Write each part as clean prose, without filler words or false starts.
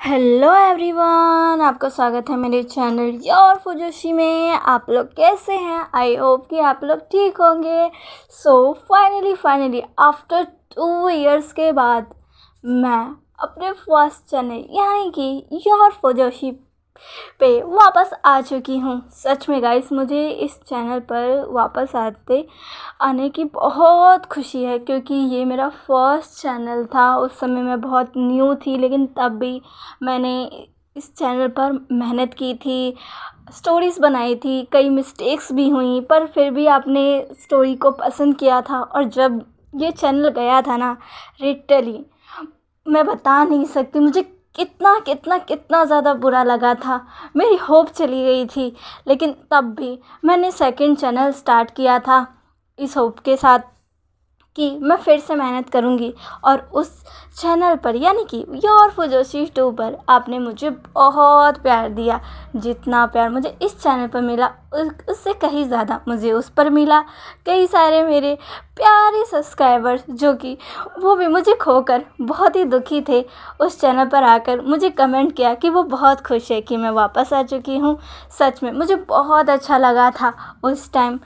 Hello everyone, आपका स्वागत है मेरे चैनल योर फुजोशी में। आप लोग कैसे हैं? आई होप कि आप लोग ठीक होंगे। सो फाइनली आफ्टर 2 इयर्स के बाद मैं अपने फर्स्ट चैनल यानी कि योर फुजोशी पे वापस आ चुकी हूँ। सच में गाइस, मुझे इस चैनल पर वापस आने की बहुत खुशी है, क्योंकि ये मेरा फर्स्ट चैनल था। उस समय मैं बहुत न्यू थी, लेकिन तब भी मैंने इस चैनल पर मेहनत की थी, स्टोरीज़ बनाई थी, कई मिस्टेक्स भी हुई, पर फिर भी आपने स्टोरी को पसंद किया था। और जब ये चैनल गया था ना, लिटरली मैं बता नहीं सकती मुझे कितना ज़्यादा बुरा लगा था। मेरी होप चली गई थी, लेकिन तब भी मैंने सेकंड चैनल स्टार्ट किया था इस होप के साथ कि मैं फिर से मेहनत करूँगी। और उस चैनल पर यानी कि योर फुजोशी 2 पर आपने मुझे बहुत प्यार दिया। जितना प्यार मुझे इस चैनल पर मिला उससे कहीं ज़्यादा मुझे उस पर मिला। कई सारे मेरे प्यारे सब्सक्राइबर्स जो कि वो भी मुझे खोकर बहुत ही दुखी थे, उस चैनल पर आकर मुझे कमेंट किया कि वो बहुत खुश है कि मैं वापस आ चुकी हूँ। सच में मुझे बहुत अच्छा लगा था उस टाइम।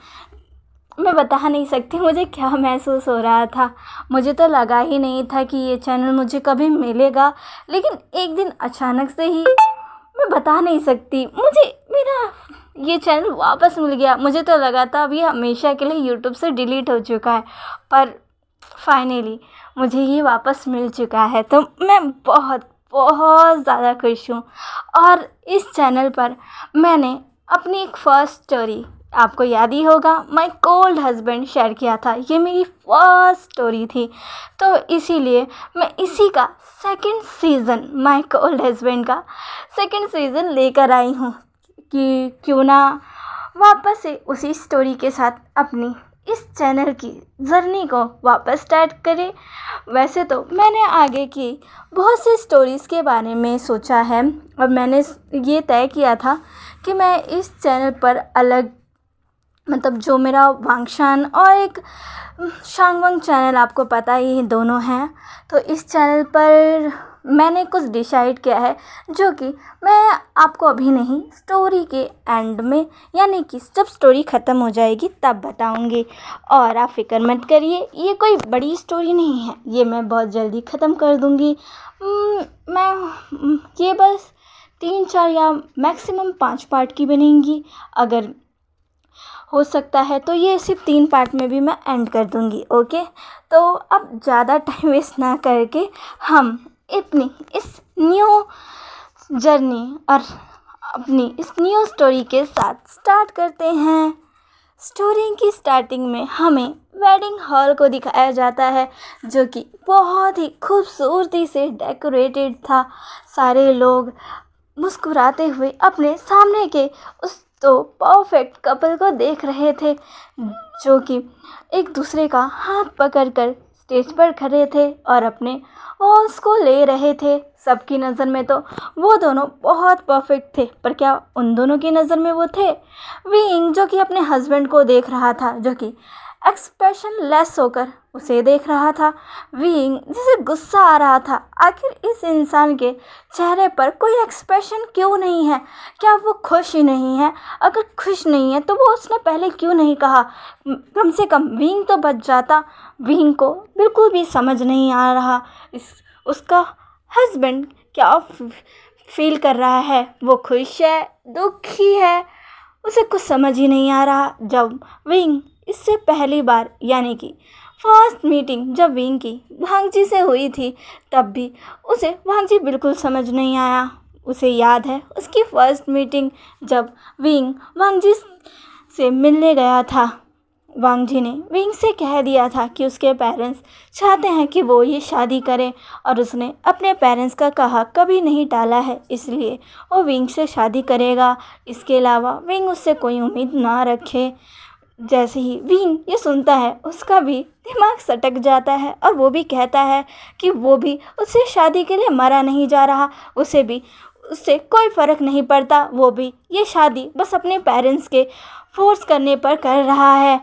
मैं बता नहीं सकती मुझे क्या महसूस हो रहा था। मुझे तो लगा ही नहीं था कि ये चैनल मुझे कभी मिलेगा, लेकिन एक दिन अचानक से ही मैं बता नहीं सकती मुझे मेरा ये चैनल वापस मिल गया। मुझे तो लगा था अभी हमेशा के लिए यूट्यूब से डिलीट हो चुका है, पर फाइनली मुझे ये वापस मिल चुका है, तो मैं बहुत बहुत ज़्यादा खुश हूँ। और इस चैनल पर मैंने अपनी एक फ़र्स्ट स्टोरी, आपको याद ही होगा, माय कोल्ड हस्बैंड शेयर किया था। ये मेरी फर्स्ट स्टोरी थी, तो इसीलिए मैं इसी का second season, my cold husband का सेकंड सीज़न लेकर आई हूँ कि क्यों ना वापस से उसी स्टोरी के साथ अपनी इस चैनल की जर्नी को वापस स्टार्ट करें। वैसे तो मैंने आगे की बहुत सी स्टोरीज़ के बारे में सोचा है, और मैंने ये तय किया था कि मैं इस चैनल पर अलग, मतलब जो मेरा वांगशान और एक शांगवांग चैनल, आपको पता ही दोनों हैं, तो इस चैनल पर मैंने कुछ डिसाइड किया है, जो कि मैं आपको अभी नहीं, स्टोरी के एंड में यानी कि जब स्टोरी ख़त्म हो जाएगी तब बताऊंगी। और आप फिक्र मत करिए, ये कोई बड़ी स्टोरी नहीं है, ये मैं बहुत जल्दी ख़त्म कर दूंगी। ये बस 3-4 या मैक्सिमम 5 पार्ट की बनेंगी। अगर हो सकता है तो ये सिर्फ 3 पार्ट में भी मैं एंड कर दूंगी। ओके, तो अब ज़्यादा टाइम वेस्ट ना करके हम अपनी इस न्यू जर्नी और अपनी इस न्यू स्टोरी के साथ स्टार्ट करते हैं। स्टोरी की स्टार्टिंग में हमें वेडिंग हॉल को दिखाया जाता है, जो कि बहुत ही खूबसूरती से डेकोरेटेड था। सारे लोग मुस्कुराते हुए अपने सामने के उस तो परफेक्ट कपल को देख रहे थे, जो कि एक दूसरे का हाथ पकड़कर स्टेज पर खड़े थे और अपने वॉल्स को ले रहे थे। सबकी नज़र में तो वो दोनों बहुत परफेक्ट थे, पर क्या उन दोनों की नज़र में वो थे? विंग जो कि अपने हस्बैंड को देख रहा था, जो कि एक्सप्रेशन लेस होकर उसे देख रहा था। विंग जिसे गुस्सा आ रहा था, आखिर इस इंसान के चेहरे पर कोई एक्सप्रेशन क्यों नहीं है? क्या वो खुश ही नहीं है? अगर खुश नहीं है तो वो उसने पहले क्यों नहीं कहा? कम से कम विंग तो बच जाता। विंग को बिल्कुल भी समझ नहीं आ रहा उसका हस्बैंड क्या फील कर रहा है। वो खुश है, दुखी है, उसे कुछ समझ ही नहीं आ रहा। जब विंग इससे पहली बार यानी कि फर्स्ट मीटिंग जब विंग की भांगजी से हुई थी, तब भी उसे भांगजी बिल्कुल समझ नहीं आया। उसे याद है उसकी फर्स्ट मीटिंग जब विंग वांगजी से मिलने गया था। वांगजी ने विंग से कह दिया था कि उसके पेरेंट्स चाहते हैं कि वो ये शादी करे, और उसने अपने पेरेंट्स का कहा कभी नहीं टाला है, इसलिए वो विंग से शादी करेगा। इसके अलावा विंग उससे कोई उम्मीद ना रखे। जैसे ही विंग ये सुनता है, उसका भी दिमाग सटक जाता है, और वो भी कहता है कि वो भी उससे शादी के लिए मरा नहीं जा रहा, उससे कोई फ़र्क नहीं पड़ता, वो भी ये शादी बस अपने पेरेंट्स के फोर्स करने पर कर रहा है।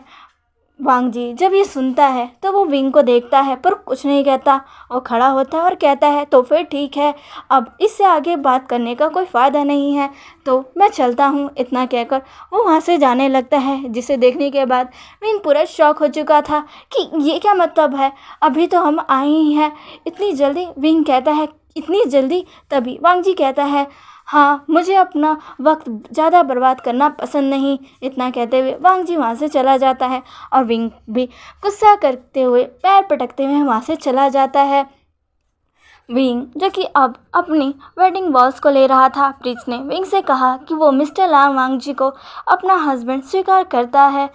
वांग जी जब ये सुनता है तो वो विंग को देखता है पर कुछ नहीं कहता। वो खड़ा होता है और कहता है तो फिर ठीक है, अब इससे आगे बात करने का कोई फ़ायदा नहीं है, तो मैं चलता हूँ। इतना कहकर वो वहाँ से जाने लगता है, जिसे देखने के बाद विंग पूरा शॉक हो चुका था कि ये क्या मतलब है, अभी तो हम आए ही हैं, इतनी जल्दी। विंग कहता है इतनी जल्दी? तभी वांग जी कहता है हाँ, मुझे अपना वक्त ज़्यादा बर्बाद करना पसंद नहीं। इतना कहते हुए वांग जी वहाँ से चला जाता है और विंग भी गुस्सा करते हुए पैर पटकते हुए वहाँ से चला जाता है। विंग जो कि अब अपनी वेडिंग वॉल्स को ले रहा था, प्रीत ने विंग से कहा कि वो मिस्टर लांग वांग जी को अपना हस्बैंड स्वीकार करता है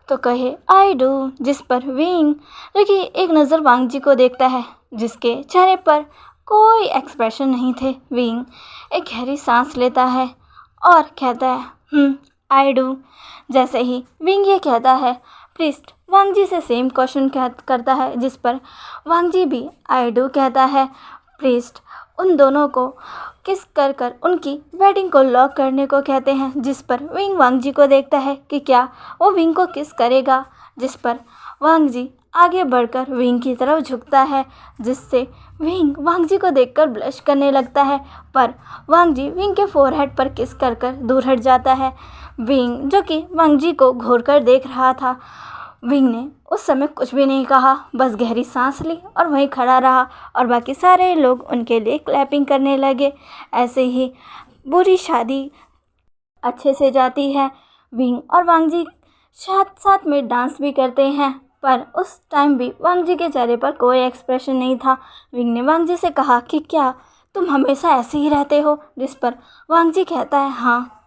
तो कहे आई डू, जिस पर विंग जो कि एक नज़र वांग जी को देखता है, जिसके चेहरे पर कोई एक्सप्रेशन नहीं थे। विंग एक गहरी सांस लेता है और कहता है आई डू। जैसे ही विंग ये कहता है, प्रीस्ट वांग जी से सेम क्वेश्चन करता है, जिस पर वांग जी भी आई डू कहता है। प्रीस्ट उन दोनों को किस कर कर उनकी वेडिंग को लॉक करने को कहते हैं, जिस पर विंग वांग जी को देखता है कि क्या वो विंग को किस करेगा, जिस पर वांग जी आगे बढ़कर विंग की तरफ झुकता है, जिससे विंग वांग जी को देखकर ब्लश करने लगता है, पर वांग जी विंग के फोरहेड पर किस कर कर दूर हट जाता है। विंग जो कि वांग जी को घूर कर देख रहा था, विंग ने उस समय कुछ भी नहीं कहा, बस गहरी सांस ली और वहीं खड़ा रहा और बाकी सारे लोग उनके लिए क्लैपिंग करने लगे। ऐसे ही बुरी शादी अच्छे से जाती है। विंग और वांग जी साथ साथ में डांस भी करते हैं, पर उस टाइम भी वांग जी के चेहरे पर कोई एक्सप्रेशन नहीं था। विंग ने वांग जी से कहा कि क्या तुम हमेशा ऐसे ही रहते हो, जिस पर वांग जी कहता है हाँ।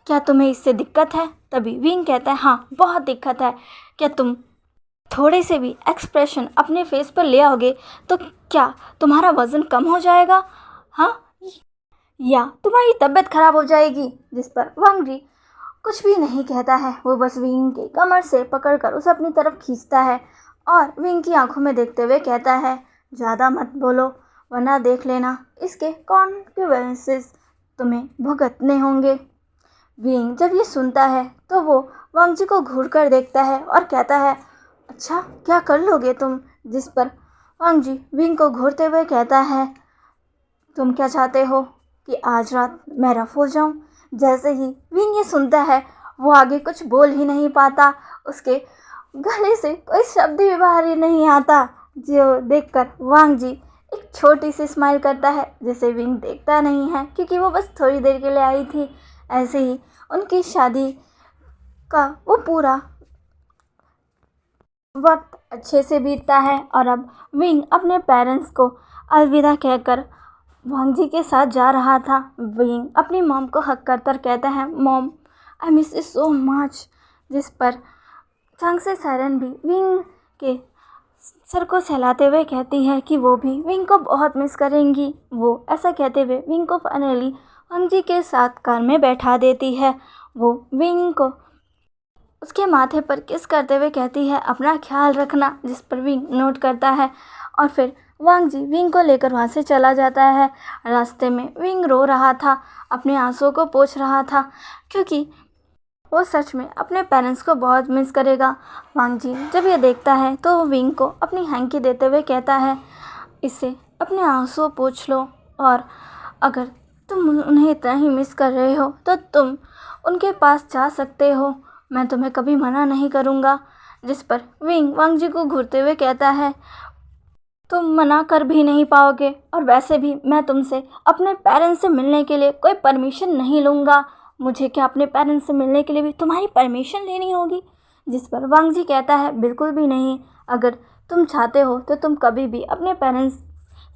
क्या तुम्हें इससे दिक्कत है? तभी विंग कहता है हाँ, बहुत दिक्कत है। क्या तुम थोड़े से भी एक्सप्रेशन अपने फेस पर ले आओगे तो क्या तुम्हारा वज़न कम हो जाएगा, हाँ, या तुम्हारी तबीयत खराब हो जाएगी? जिस पर वांग जी कुछ भी नहीं कहता है, वो बस विंग की कमर से पकड़कर उसे अपनी तरफ खींचता है और विंग की आंखों में देखते हुए कहता है ज़्यादा मत बोलो, वरना देख लेना इसके कॉन्सिक्वेंसेस तुम्हें भुगतने होंगे। विंग जब ये सुनता है तो वो वांग जी को घूर कर देखता है और कहता है अच्छा, क्या कर लोगे तुम? जिस पर वांग जी विंग को घूरते हुए कहता है तुम क्या चाहते हो कि आज रात मैं रफ हो जाऊं? जैसे ही विंग ये सुनता है वो आगे कुछ बोल ही नहीं पाता, उसके गले से कोई शब्द भी बाहर ही नहीं आता, जो देखकर वांग जी एक छोटी सी स्माइल करता है, जिसे विंग देखता नहीं है क्योंकि वो बस थोड़ी देर के लिए आई थी। ऐसे ही उनकी शादी का वो पूरा वक्त अच्छे से बीतता है और अब विंग अपने पेरेंट्स को अलविदा कहकर वांग जी के साथ जा रहा था। विंग अपनी मॉम को हक कर कहता है mom I miss you so much, जिस पर चंग से सायरन भी विंग के सर को सहलाते हुए कहती है कि वो भी विंग को बहुत मिस करेंगी। वो ऐसा कहते हुए विंग को फाइनली वांग जी के साथ कार में बैठा देती है। वो विंग को उसके माथे पर किस करते हुए कहती है अपना ख्याल रखना, जिस पर विंग नोट करता है और फिर वांग जी विंग को लेकर वहाँ से चला जाता है। रास्ते में विंग रो रहा था, अपने आंसुओं को पोंछ रहा था, क्योंकि वो सच में अपने पेरेंट्स को बहुत मिस करेगा। वांग जी जब ये देखता है तो वो विंग को अपनी हैंकी देते हुए कहता है इससे अपने आंसू पोंछ लो, और अगर तुम उन्हें इतना ही मिस कर रहे हो तो तुम उनके पास जा सकते हो, मैं तुम्हें कभी मना नहीं करूँगा। जिस पर विंग वांग जी को घूरते हुए कहता है तुम मना कर भी नहीं पाओगे, और वैसे भी मैं तुमसे अपने पेरेंट्स से मिलने के लिए कोई परमिशन नहीं लूँगा, मुझे क्या अपने पेरेंट्स से मिलने के लिए भी तुम्हारी परमिशन लेनी होगी? जिस पर वांग जी कहता है बिल्कुल भी नहीं, अगर तुम चाहते हो तो तुम कभी भी अपने पेरेंट्स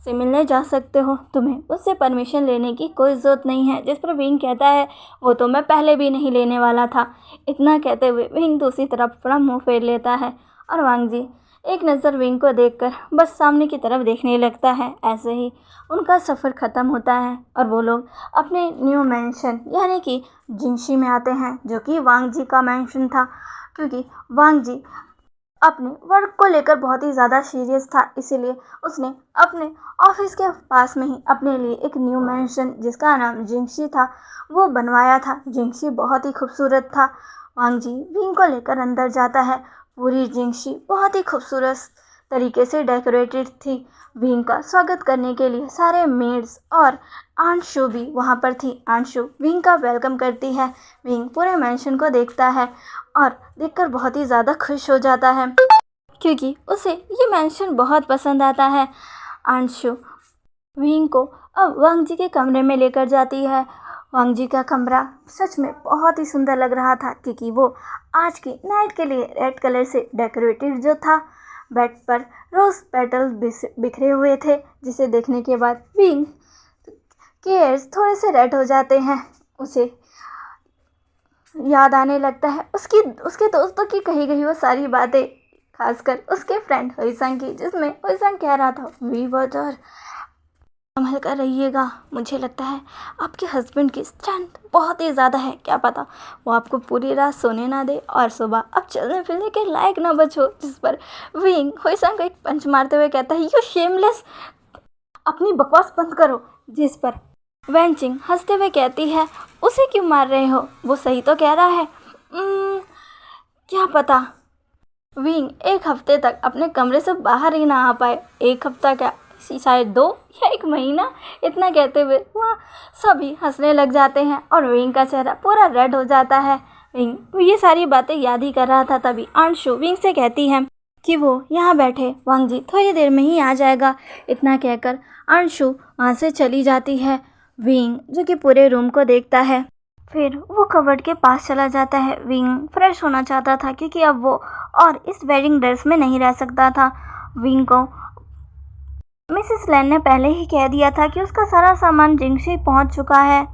से मिलने जा सकते हो, तुम्हें उससे परमिशन लेने की कोई ज़रूरत नहीं है। जिस पर विंग कहता है वो तो मैं पहले भी नहीं लेने वाला था। इतना कहते हुए विंग दूसरी तरफ अपना मुँह फेर लेता है और वांग जी एक नज़र विंग को देखकर बस सामने की तरफ देखने लगता है। ऐसे ही उनका सफ़र ख़त्म होता है और वो लोग अपने न्यू मैंशन यानी कि जिंगशी में आते हैं, जो कि वांग जी का मैंशन था, क्योंकि वांग जी अपने वर्क को लेकर बहुत ही ज़्यादा सीरियस था, इसीलिए उसने अपने ऑफिस के पास में ही अपने लिए एक न्यू मैंशन जिसका नाम जिंगशी था वो बनवाया था। जिंगशी बहुत ही खूबसूरत था। वांग जी विंग को लेकर अंदर जाता है, पूरी जिंगशी बहुत ही खूबसूरत तरीके से डेकोरेटेड थी। विंग का स्वागत करने के लिए सारे मेड्स और आंशु भी वहाँ पर थी। आंशु विंग का वेलकम करती है। विंग पूरे मेंशन को देखता है और देखकर बहुत ही ज़्यादा खुश हो जाता है क्योंकि उसे ये मेंशन बहुत पसंद आता है। आंशु विंग को अब वांग जी के कमरे में लेकर जाती है। वांग जी का कमरा सच में बहुत ही सुंदर लग रहा था क्योंकि वो आज की नाइट के लिए रेड कलर से डेकोरेटेड जो था। बेड पर रोज पेटल्स बिखरे हुए थे जिसे देखने के बाद विंग के एयर्स थोड़े से रेड हो जाते हैं। उसे याद आने लगता है उसके दोस्तों की कही गई वो सारी बातें, खासकर उसके फ्रेंड हुईसंग की, जिसमें हुईसंग कह रहा था वी वॉटर संभल कर रहिएगा, मुझे लगता है आपके हस्बैंड की स्ट्रेंथ बहुत ही ज़्यादा है, क्या पता वो आपको पूरी रात सोने ना दे और सुबह आप चलने फिरने के लायक ना बचो। जिस पर विंग हुईसंग को एक पंच मारते हुए कहता है यू शेमलेस, अपनी बकवास बंद करो। जिस पर वेंचिंग हंसते हुए कहती है उसे क्यों मार रहे हो, वो सही तो कह रहा है। क्या पता विंग एक हफ्ते तक अपने कमरे से बाहर ही ना आ पाए। एक हफ्ता क्या, शायद 2 या 1 महीना। इतना कहते हुए वहाँ सभी हंसने लग जाते हैं और विंग का चेहरा पूरा रेड हो जाता है। विंग ये सारी बातें याद ही कर रहा था। तभी आंशु विंग से कहती है कि वो यहाँ बैठे, वांग जी थोड़ी देर में ही आ जाएगा। इतना कहकर आंशु वहाँ से चली जाती है। विंग जो कि पूरे रूम को देखता है, फिर वो कबर्ड के पास चला जाता है। विंग फ्रेश होना चाहता था क्योंकि अब वो और इस वेडिंग ड्रेस में नहीं रह सकता था। विंग को मिसेस लैन ने पहले ही कह दिया था कि उसका सारा सामान जिंगशी पहुंच चुका है,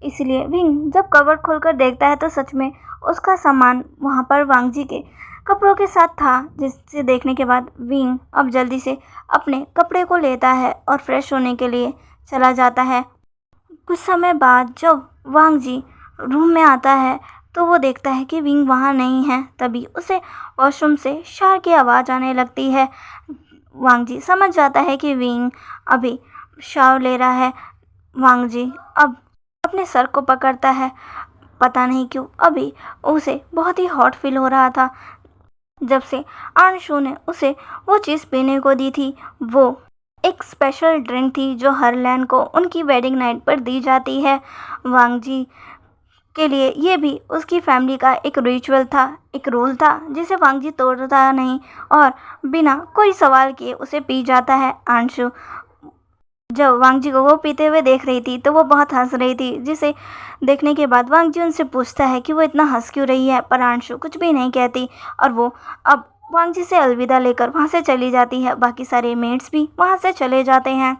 इसलिए विंग जब कबर्ड खोलकर देखता है तो सच में उसका सामान वहां पर वांग जी के कपड़ों के साथ था। जिसे देखने के बाद विंग अब जल्दी से अपने कपड़े को लेता है और फ्रेश होने के लिए चला जाता है। कुछ समय बाद जब वांग जी रूम में आता है तो वो देखता है कि विंग वहाँ नहीं है। तभी उसे वॉशरूम से शार की आवाज़ आने लगती है। वांग जी समझ जाता है कि विंग अभी शावर ले रहा है। वांग जी अब अपने सर को पकड़ता है, पता नहीं क्यों अभी उसे बहुत ही हॉट फील हो रहा था। जब से आंशु ने उसे वो चीज़ पीने को दी थी, वो एक स्पेशल ड्रिंक थी जो हर लैन को उनकी वेडिंग नाइट पर दी जाती है। वांग जी के लिए ये भी उसकी फैमिली का एक रिचुअल था, एक रूल था जिसे वांग जी तोड़ता नहीं और बिना कोई सवाल किए उसे पी जाता है। आंशु जब वांग जी को वो पीते हुए देख रही थी तो वो बहुत हंस रही थी, जिसे देखने के बाद वांग जी उनसे पूछता है कि वो इतना हंस क्यों रही है, पर आंशु कुछ भी नहीं कहती और वो अब वांग जी से अलविदा लेकर वहाँ से चली जाती है। बाकी सारे मेट्स भी वहाँ से चले जाते हैं।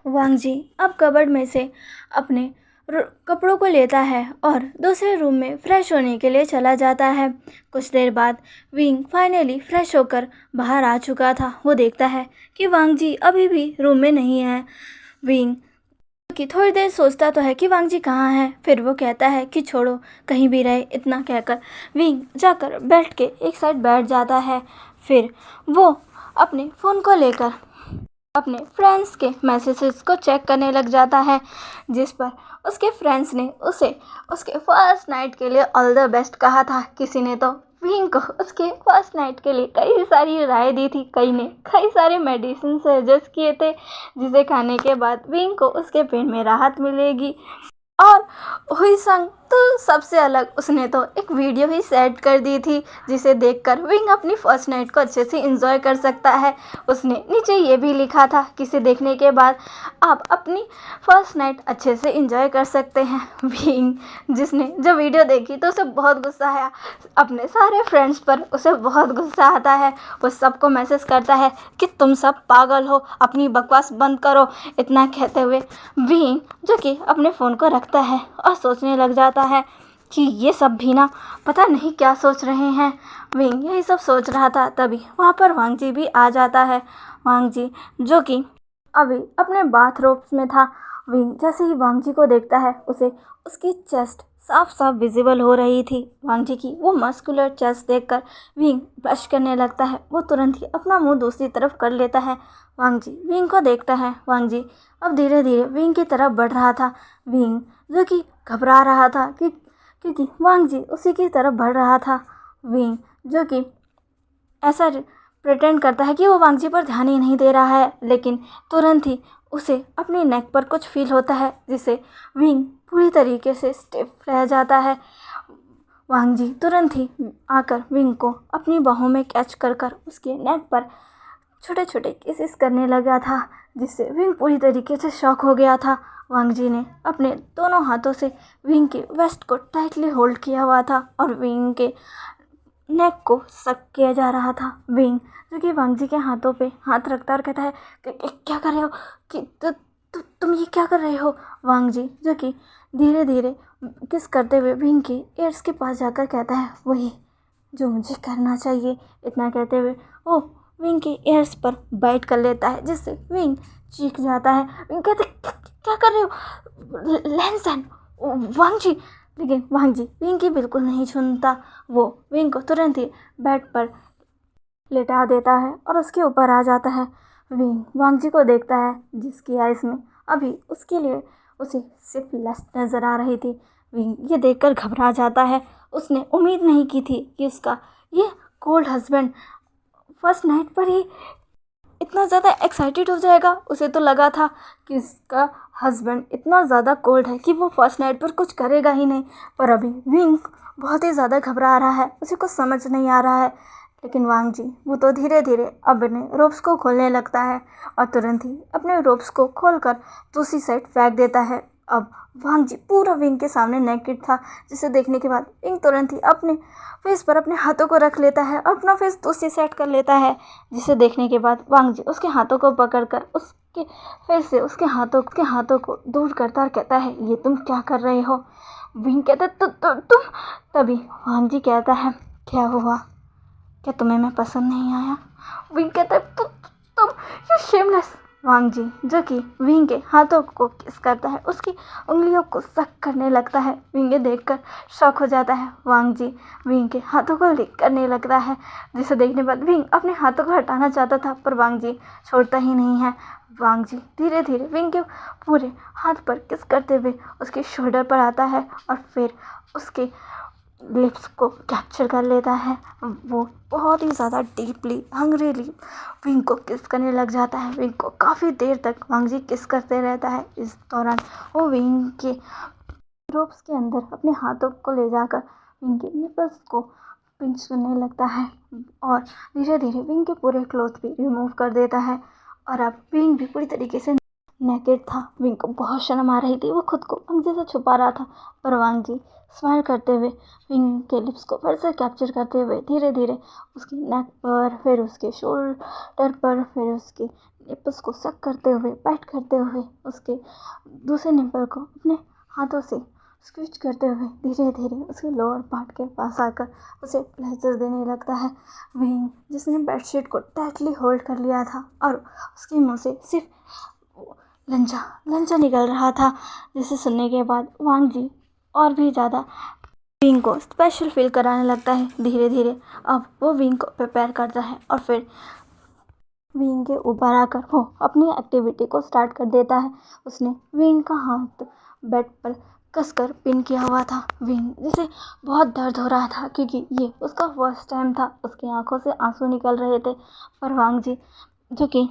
वांग जी अब कबर्ड में से अपने कपड़ों को लेता है और दूसरे रूम में फ्रेश होने के लिए चला जाता है। कुछ देर बाद विंग फाइनली फ्रेश होकर बाहर आ चुका था। वो देखता है कि वांग जी अभी भी रूम में नहीं है। विंग कि थोड़ी देर सोचता तो है कि वांग जी कहाँ है, फिर वो कहता है कि छोड़ो कहीं भी रहे। इतना कहकर विंग जाकर बेड के एक साइड बैठ जाता है। फिर वो अपने फ़ोन को लेकर अपने फ्रेंड्स के मैसेजेस को चेक करने लग जाता है, जिस पर उसके फ्रेंड्स ने उसे उसके फर्स्ट नाइट के लिए ऑल द बेस्ट कहा था। किसी ने तो विंग को उसके फर्स्ट नाइट के लिए कई सारी राय दी थी, कई ने कई सारे मेडिसिन सजेस्ट किए थे जिसे खाने के बाद विंग को उसके पेट में राहत मिलेगी। और हुईसंग तो सबसे अलग, उसने तो एक वीडियो ही सेट कर दी थी जिसे देखकर विंग अपनी फर्स्ट नाइट को अच्छे से एंजॉय कर सकता है। उसने नीचे ये भी लिखा था कि इसे देखने के बाद आप अपनी फर्स्ट नाइट अच्छे से एंजॉय कर सकते हैं। विंग जिसने जब वीडियो देखी तो उसे बहुत गुस्सा आया, अपने सारे फ्रेंड्स पर उसे बहुत गुस्सा आता है। वो सबको मैसेज करता है कि तुम सब पागल हो, अपनी बकवास बंद करो। इतना कहते हुए विंग जो कि अपने फ़ोन को रखता है और सोचने लग जाता है कि ये सब भी ना पता नहीं क्या सोच रहे हैं। विंग यही सब सोच रहा था, तभी वहाँ पर वांग जी भी आ जाता है। वांग जी जो कि अभी अपने बाथरोब्स में था। विंग जैसे ही वांग जी को देखता है उसे उसकी चेस्ट साफ साफ विजिबल हो रही थी। वांग जी की वो मस्कुलर चेस्ट देखकर विंग ब्लश करने लगता है। वो तुरंत ही अपना मुंह दूसरी तरफ कर लेता है। वांग जी विंग को देखता है। वांग जी अब धीरे धीरे विंग की तरफ बढ़ रहा था। विंग जो कि घबरा रहा था क्योंकि वांग जी उसी की तरफ बढ़ रहा था। विंग जो कि ऐसा प्रिटेंड करता है कि वो वांगजी पर ध्यान ही नहीं दे रहा है, लेकिन तुरंत ही उसे अपनी नेक पर कुछ फील होता है जिससे विंग पूरी तरीके से स्टिफ रह जाता है। वांगजी तुरंत ही आकर विंग को अपनी बाहों में कैच कर कर उसके नेक पर छोटे छोटे किसेस करने लगा था, जिससे विंग पूरी तरीके से शॉक हो गया था। वांगजी ने अपने दोनों हाथों से विंग के वेस्ट को टाइटली होल्ड किया हुआ था और विंग के नेक को सक किया जा रहा था। विंग जो कि वांगजी के हाथों पे हाथ रखता और कहता है क्या कर रहे हो, कि तुम ये क्या कर रहे हो। वांगजी जो कि धीरे धीरे किस करते हुए विंग के ईयर्स के पास जाकर कहता है वही जो मुझे करना चाहिए। इतना कहते हुए वो विंग के ईयर्स पर बाइट कर लेता है, जिससे विंग चीख जाता है। विंग कहते क्या कर रहे हो लैंसन, वांगजी। लेकिन वांगजी विंग की बिल्कुल नहीं सुनता। वो विंग को तुरंत ही बेड पर लेटा देता है और उसके ऊपर आ जाता है। विंग वांगजी को देखता है, जिसकी आइज़ में अभी उसके लिए उसे सिर्फ लस्ट नज़र आ रही थी। विंग ये देखकर घबरा जाता है। उसने उम्मीद नहीं की थी कि उसका ये कोल्ड हस्बैंड फर्स्ट नाइट पर ही इतना ज़्यादा एक्साइटेड हो जाएगा। उसे तो लगा था कि इसका हस्बैंड इतना ज़्यादा कोल्ड है कि वो फर्स्ट नाइट पर कुछ करेगा ही नहीं, पर अभी विंग बहुत ही ज़्यादा घबरा रहा है, उसे कुछ समझ नहीं आ रहा है। लेकिन वांगजी वो तो धीरे धीरे अपने रोप्स को खोलने लगता है और तुरंत ही अपने रोप्स को खोलकर दूसरी साइड फेंक देता है। अब वांगजी पूरा विंग के सामने नेकेड था, जिसे देखने के बाद विंग तुरंत ही अपने फेस पर अपने हाथों को रख लेता है और अपना फेस दूसरी साइड कर लेता है, जिसे देखने के बाद वांगजी उसके हाथों को पकड़कर उसके फेस से उसके हाथों को दूर करता और कहता है ये तुम क्या कर रहे हो। विंग कहता है तुम। तभी वांगजी कहता है क्या हुआ, क्या तुम्हें मैं पसंद नहीं आया। विंग कहता है तुम यू शेमलेस। वांगजी जो कि विंग के हाथों को किस करता है, उसकी उंगलियों को सक करने लगता है। विंग देखकर शॉक हो जाता है। वांगजी विंग के हाथों को लिक करने लगता है, जिसे देखने बाद विंग अपने हाथों को हटाना चाहता था, पर वांगजी छोड़ता ही नहीं है। वांगजी धीरे धीरे विंग के पूरे हाथ पर किस करते हुए उसके शोल्डर पर आता है और फिर उसके लिप्स को कैप्चर कर लेता है। वो बहुत ही ज़्यादा डीपली हंग्रीली विंग को किस करने लग जाता है। विंग को काफ़ी देर तक वांगजी किस करते रहता है। इस दौरान वो विंग के रोप्स के अंदर अपने हाथों को ले जाकर विंग के निपल्स को पिंच करने लगता है और धीरे धीरे विंग के पूरे क्लोथ भी रिमूव कर देता है। और अब विंग भी पूरी तरीके से नेकेड था। विंग को बहुत शर्म आ रही थी, वो खुद को वांगजी से छुपा रहा था, पर वांगजी स्माइल करते हुए विंग के लिप्स को फिर से कैप्चर करते हुए धीरे धीरे उसकी नेक पर, फिर उसके शोल्डर पर, फिर उसके निपल्स को सक करते हुए, बाइट करते हुए उसके दूसरे निपल को अपने हाथों से स्क्विच करते हुए धीरे धीरे उसके लोअर पार्ट के पास आकर उसे प्लेजर देने लगता है। विंग जिसने बेडशीट को टाइटली होल्ड कर लिया था और उसके मुंह से सिर्फ लंचा निकल रहा था, जिसे सुनने के बाद वांगजी और भी ज़्यादा विंग को स्पेशल फील कराने लगता है। धीरे धीरे अब वो विंग को प्रिपेयर करता है और फिर विंग के ऊपर आकर वो अपनी एक्टिविटी को स्टार्ट कर देता है। उसने विंग का हाथ बेड पर कसकर पिन किया हुआ था। विंग जिसे बहुत दर्द हो रहा था, क्योंकि ये उसका फर्स्ट टाइम था। उसकी आंखों से आंसू निकल रहे थे, पर वांगजी जो कि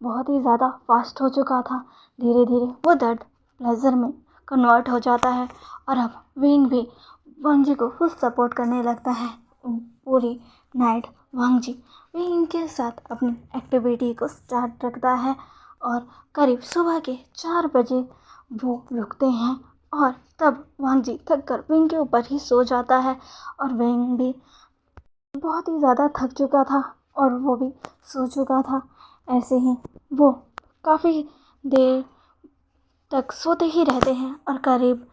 बहुत ही ज़्यादा फास्ट हो चुका था, धीरे धीरे वो दर्द प्लेजर में कन्वर्ट हो जाता है और अब विंग भी वांगजी को फुल सपोर्ट करने लगता है। पूरी नाइट वांगजी विंग के साथ अपनी एक्टिविटी को स्टार्ट रखता है और करीब सुबह के 4 बजे वो रुकते हैं और तब वांगजी थक कर विंग के ऊपर ही सो जाता है और विंग भी बहुत ही ज़्यादा थक चुका था और वो भी सो चुका था। ऐसे ही वो काफ़ी देर तक सोते ही रहते हैं और करीब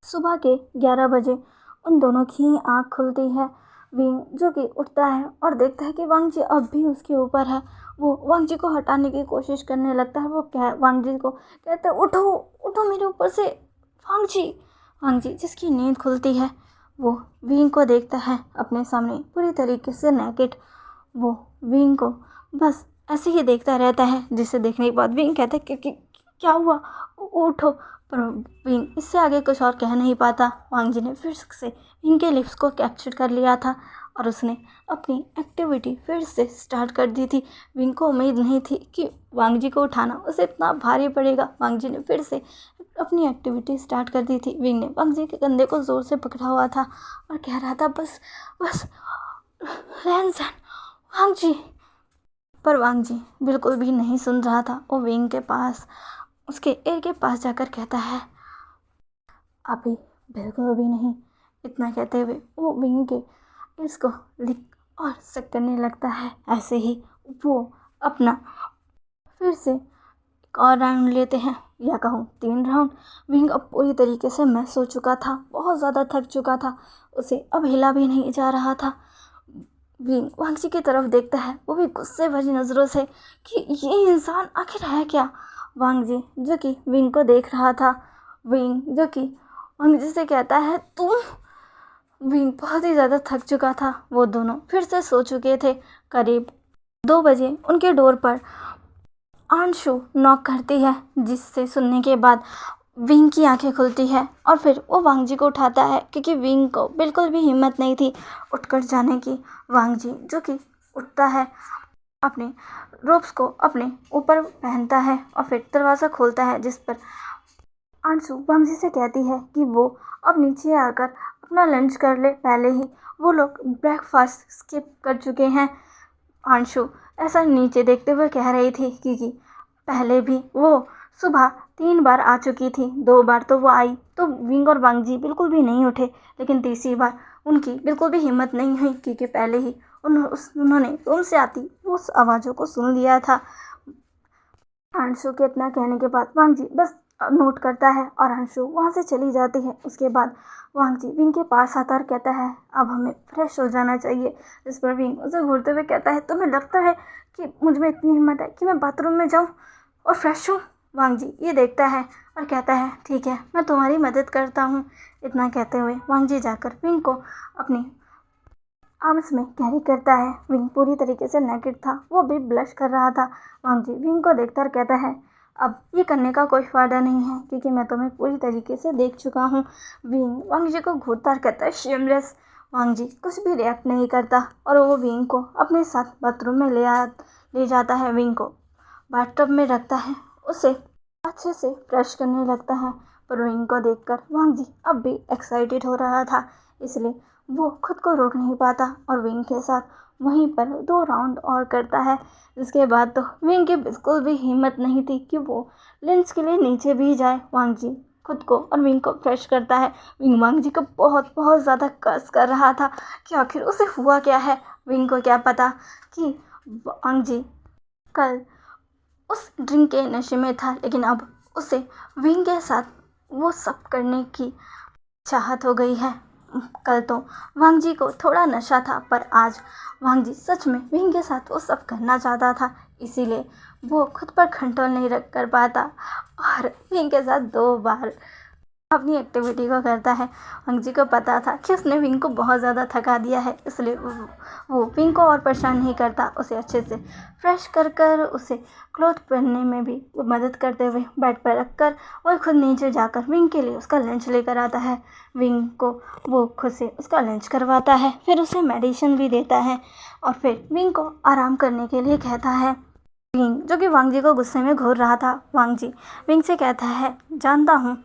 सुबह के 11 बजे उन दोनों की ही आँख खुलती है। विंग जो कि उठता है और देखता है कि वांगजी अब भी उसके ऊपर है। वो वांगजी को हटाने की कोशिश करने लगता है। वो वांगजी को कहता है उठो उठो मेरे ऊपर से वांगजी। वांगजी जिसकी नींद खुलती है, वो विंग को देखता है अपने सामने पूरी तरीके से नेकेड। वो विंग को बस ऐसे ही देखता रहता है, जिसे देखने के बाद विंग कहता है कि क्या हुआ, उठो। पर विंग इससे आगे कुछ और कह नहीं पाता। वांगजी ने फिर से विंग के लिप्स को कैप्चर कर लिया था और उसने अपनी एक्टिविटी फिर से स्टार्ट कर दी थी। विंग को उम्मीद नहीं थी कि वांग जी को उठाना उसे इतना भारी पड़ेगा। वांग जी ने फिर से अपनी एक्टिविटी स्टार्ट कर दी थी। विंग ने वांग जी के कंधे को ज़ोर से पकड़ा हुआ था और कह रहा था, बस बस लैंसन, वांग जी। पर वांग जी बिल्कुल भी नहीं सुन रहा था। वो विंग के पास, उसके एयर के पास जाकर कहता है, अभी बिल्कुल भी नहीं। इतना कहते हुए वो विंग के एयर्स को लिक और सक करने लगता है। ऐसे ही वो अपना फिर से एक और राउंड लेते हैं, या कहूँ 3 राउंड। विंग अब पूरी तरीके से मैस हो चुका था, बहुत ज़्यादा थक चुका था, उसे अब हिला भी नहीं जा रहा था। विंग वांग जी की तरफ देखता है, वो भी गुस्से भरी नज़रों से कि ये इंसान आखिर है क्या। वांग जी जो कि विंग को देख रहा था, विंग जो कि वांग जी से कहता है, तुम। विंग बहुत ही ज़्यादा थक चुका था। वो दोनों फिर से सो चुके थे। करीब 2 बजे उनके डोर पर आंशु नॉक करती है, जिससे सुनने के बाद विंग की आंखें खुलती है और फिर वो वांग जी को उठाता है, क्योंकि विंग को बिल्कुल भी हिम्मत नहीं थी उठकर जाने की। वांग जी जो कि उठता है, अपने रोप्स को अपने ऊपर पहनता है और फिर दरवाज़ा खोलता है, जिस पर आंशु वांग जी से कहती है कि वो अब नीचे आकर अपना लंच कर ले। पहले ही वो लोग ब्रेकफास्ट स्किप कर चुके हैं। आंशु ऐसा नीचे देखते हुए कह रही थी क्योंकि पहले भी वो सुबह 3 बार आ चुकी थी। 2 बार तो वो आई तो विंग और वांग जी बिल्कुल भी नहीं उठे, लेकिन तीसरी बार उनकी बिल्कुल भी हिम्मत नहीं हुई, क्योंकि पहले ही उन्होंने रूम से आती उस आवाज़ों को सुन लिया था। अंशु के इतना कहने के बाद वांग जी बस नोट करता है और अंशु वहाँ से चली जाती है। उसके बाद वांग जी विंग के पास आता और कहता है, अब हमें फ्रेश हो जाना चाहिए। जिस पर विंग उसे घूरते हुए कहता है, तुम्हें लगता है कि मुझ में इतनी हिम्मत है कि मैं बाथरूम में जाऊँ और फ्रेश हूँ? वांग जी ये देखता है और कहता है, ठीक है, मैं तुम्हारी मदद करता हूँ। इतना कहते हुए वांग जी जाकर विंग को अपनी आर्म्स में कैरी करता है। विंग पूरी तरीके से नेकेड था, वो भी ब्लश कर रहा था। वांग जी विंग को देखकर कहता है, अब ये करने का कोई फ़ायदा नहीं है, क्योंकि मैं तुम्हें पूरी तरीके से देख चुका हूँ। विंग वांग जी को घूरता कहता है, शेमलेस। वांग जी कुछ भी रिएक्ट नहीं करता और वो विंग को अपने साथ बाथरूम में ले जाता है। विंग को बाथटब में रखता है, उसे अच्छे से फ्रेश करने लगता है। पर विंग को देखकर वांग जी अब भी एक्साइटेड हो रहा था, इसलिए वो खुद को रोक नहीं पाता और विंग के साथ वहीं पर 2 राउंड और करता है। इसके बाद तो विंग की बिल्कुल भी हिम्मत नहीं थी कि वो लंच के लिए नीचे भी जाए। वांग जी खुद को और विंग को फ्रेश करता है। विंग वांग जी को बहुत बहुत ज़्यादा कर्स कर रहा था कि आखिर उसे हुआ क्या है। विंग को क्या पता कि वांग जी कल उस ड्रिंक के नशे में था, लेकिन अब उसे विंग के साथ वो सब करने की चाहत हो गई है। कल तो वांग जी को थोड़ा नशा था, पर आज वांग जी सच में विंग के साथ वो सब करना चाहता था, इसीलिए वो खुद पर कंट्रोल नहीं रख कर पाता और विंग के साथ 2 बार अपनी एक्टिविटी को करता है। वांग जी को पता था कि उसने विंग को बहुत ज़्यादा थका दिया है, इसलिए वो विंग को और परेशान नहीं करता। उसे अच्छे से फ्रेश कर उसे क्लॉथ पहनने में भी वो मदद करते हुए बेड पर रख कर और खुद नीचे जाकर विंग के लिए उसका लंच लेकर आता है। विंग को वो खुद से उसका लंच करवाता है, फिर उसे मेडिसिन भी देता है और फिर विंग को आराम करने के लिए कहता है। विंग जो कि वांग जी को गुस्से में घूर रहा था, वांग जी विंग से कहता है, जानता हूँ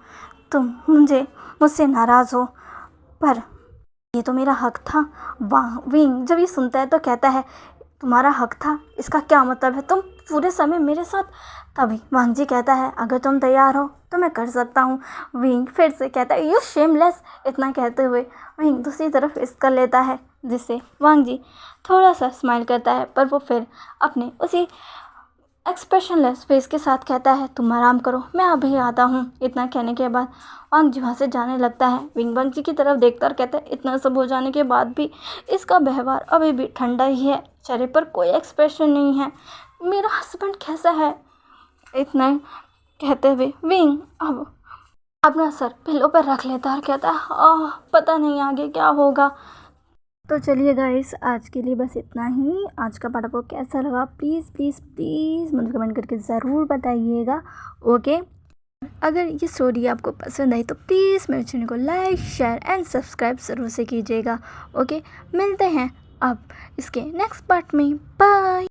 तुम मुझसे नाराज़ हो, पर ये तो मेरा हक था। विंग जब ये सुनता है तो कहता है, तुम्हारा हक था, इसका क्या मतलब है? तुम पूरे समय मेरे साथ। तभी वांग जी कहता है, अगर तुम तैयार हो तो मैं कर सकता हूँ। विंग फिर से कहता है, यू शेमलेस। इतना कहते हुए विंग दूसरी तरफ इसका लेता है, जिससे वांग जी थोड़ा सा स्माइल करता है, पर वो फिर अपने उसी एक्सप्रेशनलेस फेस के साथ कहता है, तुम आराम करो, मैं अभी आता हूँ। इतना कहने के बाद वांग जी वहाँ से जाने लगता है। विंग वांग जी की तरफ देखकर कहता है, इतना सब हो जाने के बाद भी इसका व्यवहार अभी भी ठंडा ही है, चेहरे पर कोई एक्सप्रेशन नहीं है। मेरा हस्बैंड कैसा है? इतना कहते हुए विंग अब अपना सर पिल्लो पर रख लेता है और कहता है, पता नहीं आगे क्या होगा। तो चलिए गाइस, आज के लिए बस इतना ही। आज का पार्ट आपको कैसा लगा प्लीज़ प्लीज़ प्लीज़ मुझे कमेंट करके ज़रूर बताइएगा। ओके। अगर ये स्टोरी आपको पसंद आई तो प्लीज़ मेरे चैनल को लाइक शेयर एंड सब्सक्राइब ज़रूर से कीजिएगा। ओके, मिलते हैं अब इसके नेक्स्ट पार्ट में। बाय।